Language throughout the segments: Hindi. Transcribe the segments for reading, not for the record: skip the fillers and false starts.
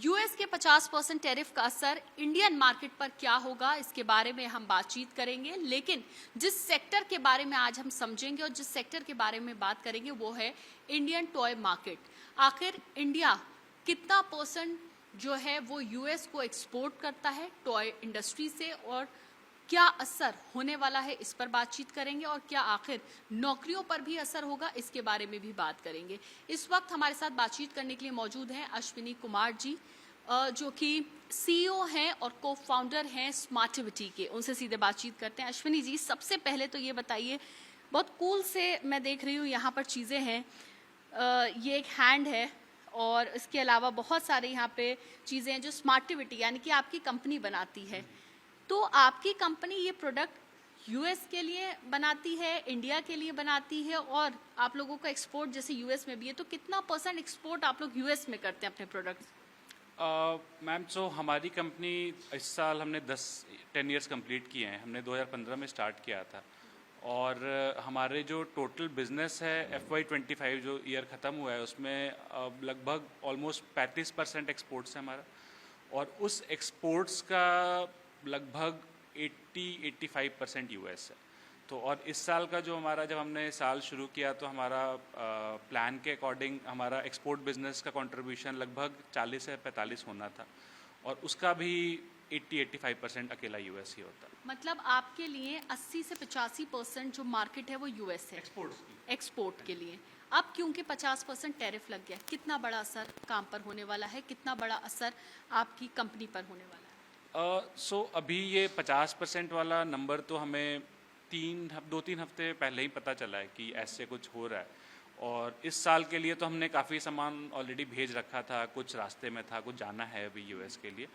यूएस के 50% टैरिफ का असर इंडियन मार्केट पर क्या होगा, इसके बारे में हम बातचीत करेंगे। लेकिन जिस सेक्टर के बारे में आज हम समझेंगे और जिस सेक्टर के बारे में बात करेंगे वो है इंडियन टॉय मार्केट। आखिर इंडिया कितना परसेंट जो है वो यूएस को एक्सपोर्ट करता है टॉय इंडस्ट्री से, और क्या असर होने वाला है इस पर बातचीत करेंगे, और क्या आखिर नौकरियों पर भी असर होगा इसके बारे में भी बात करेंगे। इस वक्त हमारे साथ बातचीत करने के लिए मौजूद हैं अश्विनी कुमार जी, जो कि सीईओ हैं और को फाउंडर हैं स्मार्टिविटी के। उनसे सीधे बातचीत करते हैं। अश्विनी जी, सबसे पहले तो ये बताइए, बहुत कूल से मैं देख रही हूँ यहाँ पर चीज़ें हैं, ये एक हैंड है और इसके अलावा बहुत सारे यहाँ पे चीज़ें हैं जो स्मार्टिविटी यानी कि आपकी कंपनी बनाती है। तो आपकी कंपनी ये प्रोडक्ट यूएस के लिए बनाती है, इंडिया के लिए बनाती है, और आप लोगों का एक्सपोर्ट जैसे यूएस में भी है, तो कितना परसेंट एक्सपोर्ट आप लोग यूएस में करते हैं अपने प्रोडक्ट्स? मैम, सो हमारी कंपनी इस साल हमने 10 ईयर्स कंप्लीट किए हैं। हमने 2015 में स्टार्ट किया था और हमारे जो टोटल बिजनेस है FY25 जो ईयर ख़त्म हुआ है उसमें लगभग ऑलमोस्ट 35% एक्सपोर्ट्स है हमारा, और उस एक्सपोर्ट्स का लगभग 80-85% यूएस है। तो और इस साल का जो हमारा, जब हमने साल शुरू किया तो हमारा प्लान के अकॉर्डिंग हमारा एक्सपोर्ट बिजनेस का कंट्रीब्यूशन लगभग 40 से 45 होना था, और उसका भी 80-85% अकेला यूएस ही होता है। मतलब आपके लिए 80 से 85% जो मार्केट है वो यूएस है एक्सपोर्ट के लिए। अब क्योंकि 50% टैरिफ लग गया, कितना बड़ा असर काम पर होने वाला है, कितना बड़ा असर आपकी कंपनी पर होने वाला है? अभी ये 50% वाला नंबर तो हमें 2-3 हफ्ते पहले ही पता चला है कि ऐसे कुछ हो रहा है, और इस साल के लिए तो हमने काफ़ी सामान ऑलरेडी भेज रखा था, कुछ रास्ते में था, कुछ जाना है अभी यूएस के लिए।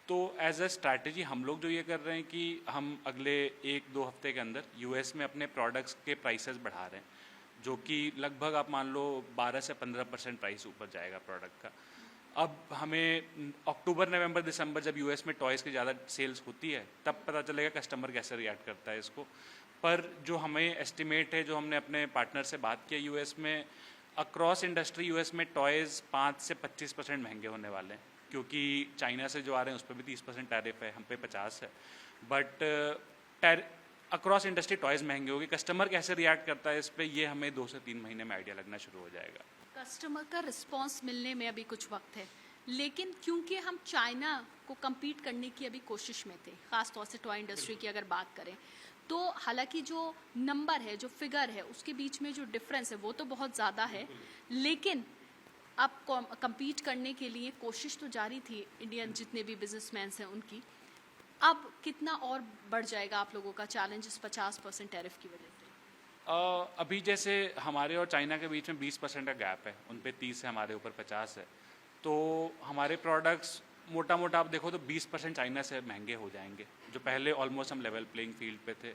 तो एज अ स्ट्रैटेजी हम लोग जो ये कर रहे हैं कि हम अगले 1-2 हफ्ते के अंदर यूएस में अपने प्रोडक्ट्स के प्राइसेस बढ़ा रहे हैं, जो कि लगभग आप मान लो 12 से 15% प्राइस ऊपर जाएगा प्रोडक्ट का। अब हमें अक्टूबर, नवंबर, दिसंबर जब यूएस में टॉयज़ की ज़्यादा सेल्स होती है तब पता चलेगा कस्टमर कैसे रिएक्ट करता है इसको। पर जो हमें एस्टिमेट है, जो हमने अपने पार्टनर से बात किया यूएस में, अक्रॉस इंडस्ट्री यूएस में टॉयज़ 5 से 25% महंगे होने वाले हैं, क्योंकि चाइना से जो आ रहे हैं उस पर भी 30% टैरिफ है, हम पे 50 है। बट अक्रॉस इंडस्ट्री टॉयज़ महंगे होगी। कस्टमर कैसे रिएक्ट करता है इस पर, ये हमें 2 से 3 महीने में आइडिया लगना शुरू हो जाएगा। कस्टमर का रिस्पांस मिलने में अभी कुछ वक्त है, लेकिन क्योंकि हम चाइना को compete करने की अभी कोशिश में थे, ख़ास तौर से टॉय इंडस्ट्री की अगर बात करें, तो हालांकि जो नंबर है, जो फिगर है, उसके बीच में जो डिफरेंस है वो तो बहुत ज़्यादा है, लेकिन अब compete करने के लिए कोशिश तो जारी थी इंडियन जितने भी बिजनेसमैन हैं उनकी। अब कितना और बढ़ जाएगा आप लोगों का चैलेंज इस 50% टैरिफ की वजह से? अभी जैसे हमारे और चाइना के बीच में 20% का गैप है, उन पे 30 है, हमारे ऊपर 50 है, तो हमारे प्रोडक्ट्स मोटा मोटा आप देखो तो 20% चाइना से महंगे हो जाएंगे, जो पहले ऑलमोस्ट हम लेवल प्लेइंग फील्ड पे थे।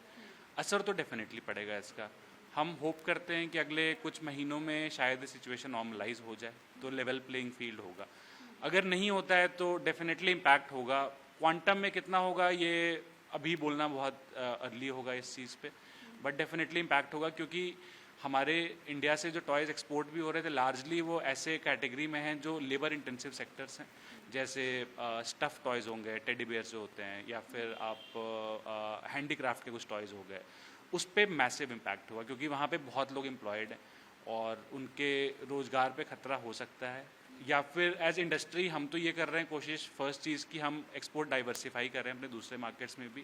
असर तो डेफिनेटली पड़ेगा इसका। हम होप करते हैं कि अगले कुछ महीनों में शायद सिचुएशन नॉर्मलाइज हो जाए तो लेवल प्लेइंग फील्ड होगा। अगर नहीं होता है तो डेफिनेटली इम्पैक्ट होगा। क्वांटम में कितना होगा ये अभी बोलना बहुत अर्ली होगा इस चीज़ पे, बट डेफिनेटली इम्पैक्ट होगा, क्योंकि हमारे इंडिया से जो टॉयज़ एक्सपोर्ट भी हो रहे थे लार्जली वो ऐसे कैटेगरी में हैं जो लेबर इंटेंसिव सेक्टर्स हैं, जैसे स्टफ़ टॉयज़ होंगे, टेडी बेयर्स जो होते हैं, या फिर आप हैंडीक्राफ्ट के कुछ टॉयज़ हो गए, उस पर मैसिव इम्पैक्ट हुआ, क्योंकि वहाँ पे बहुत लोग एम्प्लॉयड हैं और उनके रोज़गार पे ख़तरा हो सकता है। या फिर एज इंडस्ट्री हम तो ये कर रहे हैं कोशिश, फर्स्ट चीज़ कि हम एक्सपोर्ट डाइवर्सिफाई कर रहे हैं अपने दूसरे मार्केट्स में भी,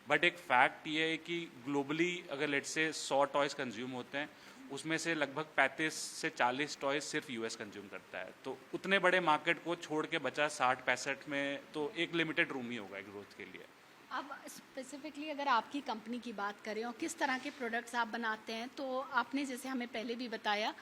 बट एक फैक्ट ये है कि ग्लोबली अगर लेट्स से 100 टॉयज़ कंज्यूम होते हैं, उसमें से लगभग 35 से 40 टॉयज़ सिर्फ यूएस कंज्यूम करता है। तो उतने बड़े मार्केट को छोड़ के बचा 60-65 में, तो एक लिमिटेड रूम ही होगा ग्रोथ के लिए। अब स्पेसिफिकली अगर आपकी कंपनी की बात करें और किस तरह के प्रोडक्ट्स आप बनाते हैं, तो आपने जैसे हमें पहले भी बताया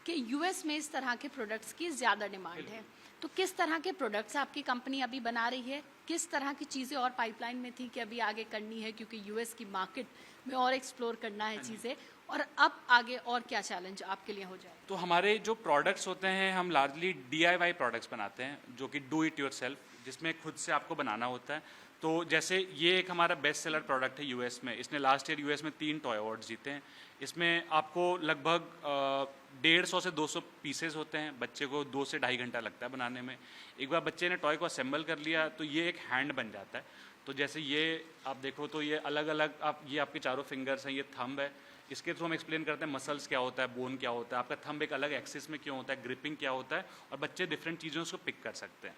कि यूएस में इस तरह के प्रोडक्ट्स की ज़्यादा डिमांड है, तो किस तरह के प्रोडक्ट्स आपकी कंपनी अभी बना रही है, किस तरह की चीज़ें और पाइपलाइन में थी कि अभी आगे करनी है, क्योंकि यूएस की मार्केट में और एक्सप्लोर करना है चीज़ें, और अब आगे और क्या चैलेंज आपके लिए हो जाए? तो हमारे जो प्रोडक्ट्स होते हैं, हम लार्जली DIY प्रोडक्ट्स बनाते हैं, जो कि डू इट योर सेल्फ, जिसमें खुद से आपको बनाना होता है। तो जैसे ये एक हमारा बेस्ट सेलर प्रोडक्ट है यूएस में, इसने लास्ट ईयर यूएस में 3 टॉय अवार्ड्स जीते हैं। इसमें आपको लगभग 150 से 200 पीसेस होते हैं, बच्चे को 2 से ढाई घंटा लगता है बनाने में। एक बार बच्चे ने टॉय को असेंबल कर लिया तो ये एक हैंड बन जाता है। तो जैसे ये आप देखो तो ये अलग अलग ये आपके चारों फिंगर्स हैं, ये थंब है, इसके थ्रू हम एक्सप्लेन करते हैं मसल्स क्या होता है, बोन क्या होता है, आपका थंब एक अलग एक्सिस में क्यों होता है, ग्रिपिंग क्या होता है, और बच्चे डिफरेंट चीज़ों को पिक कर सकते हैं।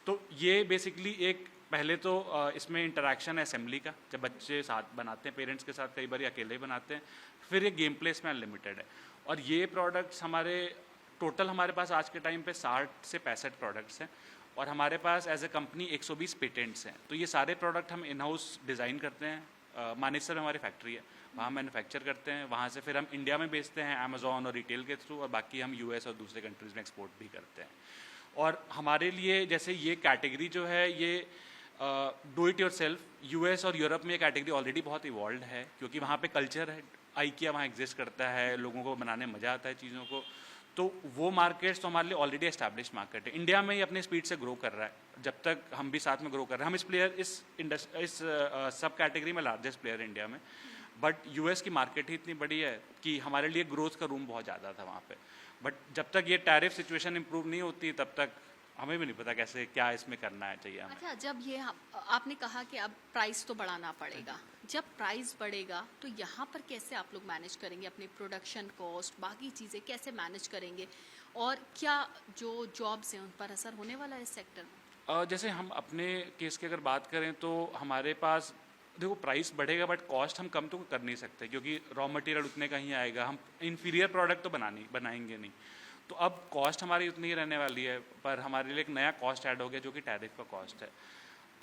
तो ये बेसिकली एक पहले तो इसमें इंटरेक्शन है असेंबली का, जब बच्चे साथ बनाते हैं पेरेंट्स के साथ, कई बार अकेले ही बनाते हैं। फिर ये गेम प्ले इसमें अनलिमिटेड है। और ये प्रोडक्ट्स हमारे पास आज के टाइम पे 60 से 65 प्रोडक्ट्स हैं, और हमारे पास एज ए कंपनी 120 पेटेंट्स हैं। तो ये सारे प्रोडक्ट हम इन हाउस डिज़ाइन करते हैं। मानेसर में हमारी फैक्ट्री है, वहाँ मैन्युफैक्चर करते हैं, वहाँ से फिर हम इंडिया में बेचते हैं अमेजोन और रिटेल के थ्रू, और बाकी हम यूएस और दूसरे कंट्रीज़ में एक्सपोर्ट भी करते हैं। और हमारे लिए जैसे ये कैटेगरी जो है ये do it your self, US और यूरोप में ये कैटेगरी ऑलरेडी बहुत इवॉल्व है, क्योंकि वहाँ पे कल्चर है, आइकिया वहाँ एग्जिस्ट करता है, लोगों को बनाने में मज़ा आता है चीज़ों को। तो वो मार्केट्स तो हमारे लिए ऑलरेडी एस्टैब्लिश मार्केट है। इंडिया में ही अपने स्पीड से ग्रो कर रहा है, जब तक हम भी साथ में ग्रो कर रहे हैं। हम इस सब कैटेगरी में लार्जेस्ट प्लेयर है इंडिया में, बट यूएस की मार्केट ही इतनी बड़ी है कि हमारे लिए ग्रोथ का रूम बहुत ज़्यादा था वहाँ पे। बट जब तक ये टैरिफ सिचुएशन इंप्रूव नहीं होती तब तक हमें भी नहीं पता कैसे क्या इसमें करना है चाहिए हमें। अच्छा, जब ये आपने कहा कि अब प्राइस तो बढ़ाना पड़ेगा, जब प्राइस बढ़ेगा तो यहाँ पर कैसे आप लोग मैनेज करेंगे अपनी प्रोडक्शन कॉस्ट, बाकी चीज़ें कैसे मैनेज करेंगे, और क्या जो जॉब्स हैं उन पर असर होने वाला है इस सेक्टर में? जैसे हम अपने केस की अगर बात करें तो हमारे पास देखो प्राइस बढ़ेगा बट कॉस्ट हम कम तो कर नहीं सकते, क्योंकि रॉ मटेरियल उतने का ही आएगा, हम इंफीरियर प्रोडक्ट तो बनाएंगे नहीं। तो अब कॉस्ट हमारी उतनी ही रहने वाली है, पर हमारे लिए एक नया कॉस्ट ऐड हो गया जो कि टैरिफ का कॉस्ट है।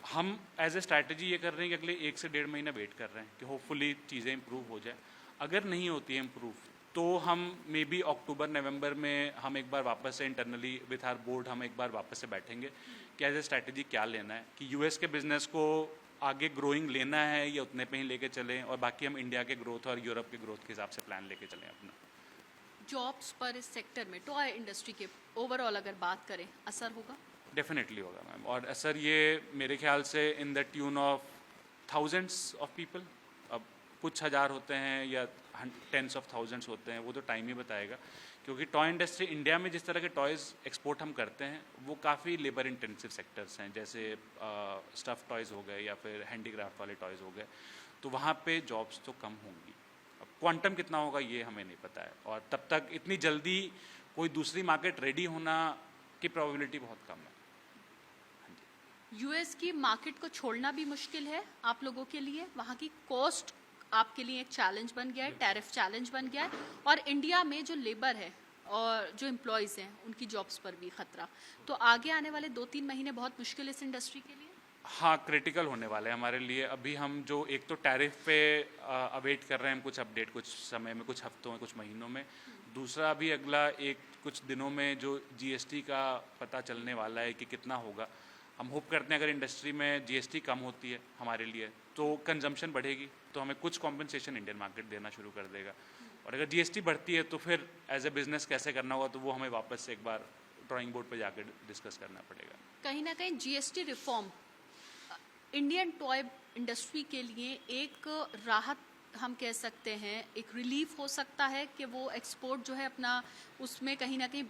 हम एज ए स्ट्रैटेजी ये कर रहे हैं कि अगले 1 से 1.5 महीना वेट कर रहे हैं कि होपफुली चीज़ें इंप्रूव हो जाए। अगर नहीं होती है इंप्रूव तो हम मे बी अक्टूबर नवंबर में हम एक बार वापस से इंटरनली विथ आवर बोर्ड हम एक बार वापस से बैठेंगे कि एज ए स्ट्रैटेजी क्या लेना है, कि यूएस के बिजनेस को आगे ग्रोइंग लेना है या उतने पे ही लेके चलें, और बाकी हम इंडिया के ग्रोथ और यूरोप के ग्रोथ के हिसाब से प्लान लेके चलें अपना। जॉब्स पर इस सेक्टर में, टॉय इंडस्ट्री के ओवरऑल अगर बात करें, असर होगा? डेफिनेटली होगा मैम, और असर ये मेरे ख्याल से in the tune of thousands of people. अब कुछ हज़ार होते हैं या टेंस ऑफ थाउजेंड्स होते हैं, वो तो टाइम ही बताएगा, क्योंकि टॉय इंडस्ट्री इंडिया में जिस तरह के टॉयज़ एक्सपोर्ट हम करते हैं वो काफ़ी लेबर इंटेंसिव सेक्टर्स हैं, जैसे स्टफ़ टॉयज़ हो गए या फिर हैंडीक्राफ्ट वाले टॉयज़ हो गए, तो वहाँ पे जॉब्स तो कम होंगी। अब क्वांटम कितना होगा ये हमें नहीं पता है, और तब तक इतनी जल्दी कोई दूसरी मार्केट रेडी होना की प्रोबेबिलिटी बहुत कम है। यूएस की मार्केट को छोड़ना भी मुश्किल है आप लोगों के लिए, वहाँ की कॉस्ट आपके लिए एक चैलेंज बन गया है, टैरिफ चैलेंज बन गया है, और इंडिया में जो लेबर है और जो एम्प्लॉयज़ हैं उनकी जॉब्स पर भी खतरा। तो आगे आने वाले 2-3 महीने बहुत मुश्किल इस इंडस्ट्री के लिए। हाँ, क्रिटिकल होने वाले हैं हमारे लिए। अभी हम जो एक तो टैरिफ पे अवेट कर रहे हैं कुछ अपडेट, कुछ समय में, कुछ हफ्तों में, कुछ महीनों में। दूसरा अभी अगला कुछ दिनों में जो जीएसटी का पता चलने वाला है कि कितना होगा। हम होप करते हैं अगर इंडस्ट्री में जीएसटी कम होती है हमारे लिए तो कंजम्पशन बढ़ेगी, तो हमें कुछ कॉम्पनसेशन इंडियन मार्केट देना शुरू कर देगा। और अगर जीएसटी बढ़ती है तो फिर एज ए बिजनेस कैसे करना होगा, तो वो हमें वापस से एक बार ड्राइंग बोर्ड पर जाकर डिस्कस करना पड़ेगा। कहीं ना कहीं GST reform Indian toy industry के लिए एक राहत हम कह सकते हैं, एक रिलीफ हो सकता है कि वो एक्सपोर्ट जो है अपना उसमें कहीं ना कहीं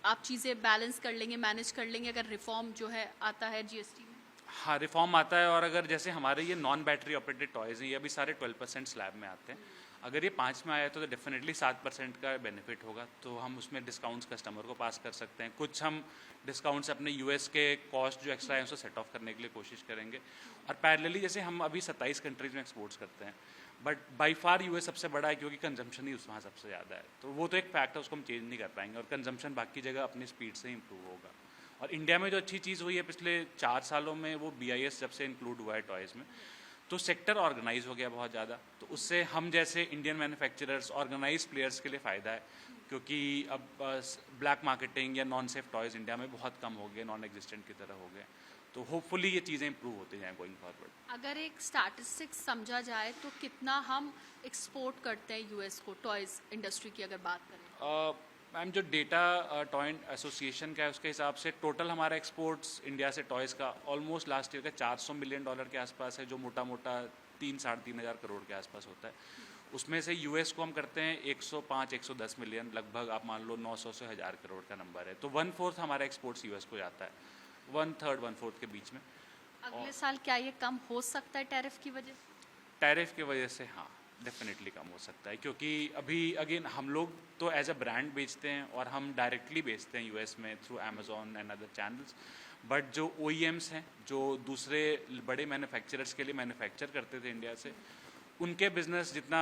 आप चीज़ें बैलेंस कर लेंगे, मैनेज कर लेंगे अगर रिफॉर्म जो है आता है जीएसटी में। हाँ, रिफॉर्म आता है, और अगर जैसे हमारे ये नॉन बैटरी ऑपरेटेड टॉयज़ हैं ये अभी सारे 12% स्लैब में आते हैं। अगर ये 5 में आया तो डेफिनेटली 7% का बेनिफिट होगा, तो हम उसमें डिस्काउंट्स कस्टमर को पास कर सकते हैं। कुछ हम डिस्काउंट्स अपने यूएस के कॉस्ट जो एक्स्ट्रा है उसको सेट ऑफ करने के लिए कोशिश करेंगे। और पैरेलली जैसे हम अभी 27 कंट्रीज़ में एक्सपोर्ट्स करते हैं, बट बाई फार यूएस सबसे बड़ा है क्योंकि कंजम्पशन ही वहाँ सबसे ज़्यादा है, तो वो तो एक फैक्ट है, उसको हम चेंज नहीं कर पाएंगे, और कंजम्पशन बाकी जगह अपनी स्पीड से इंप्रूव होगा। और इंडिया में जो अच्छी चीज़ हुई है पिछले 4 सालों में, वो BIS जब से इंक्लूड हुआ है टॉयज़ में, तो सेक्टर ऑर्गेनाइज हो गया बहुत ज़्यादा। तो उससे हम जैसे इंडियन मैन्युफैक्चरर्स, ऑर्गेनाइज प्लेयर्स के लिए फ़ायदा है, क्योंकि अब ब्लैक मार्केटिंग या नॉन सेफ टॉयज़ इंडिया में बहुत कम हो गए, नॉन एग्जिस्टेंट की तरह हो गए। तो होपफुली ये चीज़ें इंप्रूव होती जाएँ गोइंग फॉरवर्ड। अगर एक स्टैटिस्टिक्स समझा जाए तो कितना हम एक्सपोर्ट करते हैं यूएस को, टॉयज़ इंडस्ट्री की अगर बात करें? मैम, जो डेटा टॉय एसोसिएशन का है उसके हिसाब से टोटल हमारा एक्सपोर्ट्स इंडिया से टॉयज़ का ऑलमोस्ट लास्ट ईयर का $400 मिलियन के आसपास है, जो मोटा मोटा 3-3.5 हज़ार करोड़ के आसपास होता है। उसमें से यूएस को हम करते हैं 105-110 मिलियन, लगभग आप मान लो 900 से 1000 करोड़ का नंबर है। तो 1/4 हमारा एक्सपोर्ट्स यूएस को जाता है, 1/3 1/4 के बीच में। अगले साल क्या ये कम हो सकता है टैरिफ की वजह से? टैरिफ की वजह से हाँ, डेफिनेटली कम हो सकता है, क्योंकि अभी अगेन हम लोग तो एज अ ब्रांड बेचते हैं और हम डायरेक्टली बेचते हैं यूएस में through Amazon and other channels. But जो OEMs हैं, जो दूसरे बड़े मैन्युफैक्चरर्स के लिए मैन्युफैक्चर करते थे इंडिया से, उनके बिजनेस जितना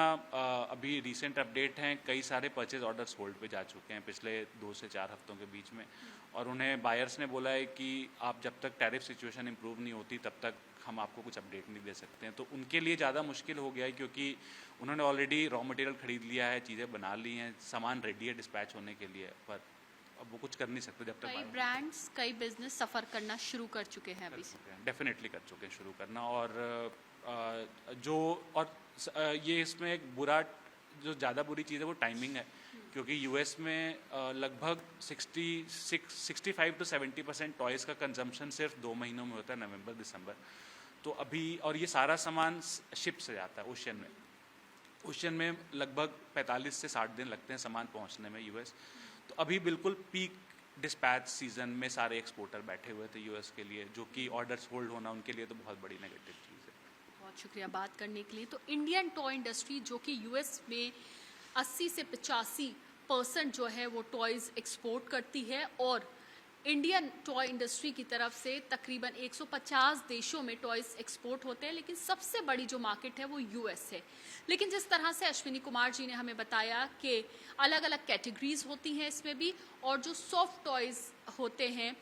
अभी रिसेंट अपडेट हैं, कई सारे परचेज ऑर्डर्स होल्ड पे जा चुके हैं पिछले 2 से 4 हफ्तों के बीच में। और उन्हें बायर्स ने बोला है कि आप जब तक टैरिफ सिचुएशन इंप्रूव नहीं होती तब तक हम आपको कुछ अपडेट नहीं दे सकते हैं। तो उनके लिए ज़्यादा मुश्किल हो गया है, क्योंकि उन्होंने ऑलरेडी रॉ मटेरियल खरीद लिया है, चीज़ें बना ली हैं, सामान रेडी है डिस्पैच होने के लिए, पर अब वो कुछ कर नहीं सकते जब तक। कई ब्रांड्स, कई बिजनेस सफ़र करना शुरू कर चुके हैं अभी से। डेफिनेटली कर चुके हैं शुरू करना। ये इसमें एक बुरा, जो ज़्यादा बुरी चीज़ है वो टाइमिंग है, क्योंकि यूएस में लगभग 65 to 70% टॉयज़ का कंजम्पशन सिर्फ 2 महीनों में होता है, नवंबर दिसंबर। तो अभी, और ये सारा सामान शिप से जाता है ओशन में लगभग 45 से 60 दिन लगते हैं सामान पहुंचने में यूएस। तो अभी बिल्कुल पीक डिस्पैच सीजन में सारे एक्सपोर्टर बैठे हुए थे यूएस के लिए, जो कि ऑर्डर्स होल्ड होना उनके लिए तो बहुत बड़ी नेगेटिव चीज़ है। बहुत शुक्रिया बात करने के लिए। तो इंडियन टॉय इंडस्ट्री, जो कि यूएस में 80 से 85% जो है वो टॉयज़ एक्सपोर्ट करती है, और इंडियन टॉय इंडस्ट्री की तरफ से तकरीबन 150 देशों में टॉयज़ एक्सपोर्ट होते हैं, लेकिन सबसे बड़ी जो मार्केट है वो यूएस है। लेकिन जिस तरह से अश्विनी कुमार जी ने हमें बताया कि अलग अलग कैटेगरीज होती हैं इसमें भी, और जो सॉफ्ट टॉयज़ होते हैं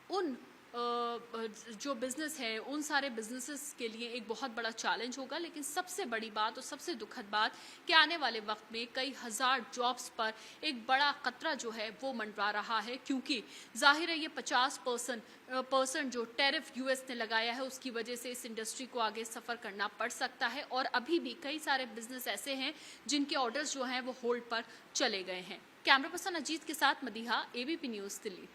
उन जो बिज़नेस है, उन सारे बिजनेसेस के लिए एक बहुत बड़ा चैलेंज होगा। लेकिन सबसे बड़ी बात और सबसे दुखद बात कि आने वाले वक्त में कई हज़ार जॉब्स पर एक बड़ा खतरा जो है वो मंडरा रहा है, क्योंकि जाहिर है ये 50% जो टैरिफ यूएस ने लगाया है उसकी वजह से इस इंडस्ट्री को आगे सफ़र करना पड़ सकता है। और अभी भी कई सारे बिजनेस ऐसे हैं जिनके ऑर्डर्स जो हैं वो होल्ड पर चले गए हैं। कैमरा पर्सन अजीत के साथ मदीहा, ABP न्यूज़, दिल्ली।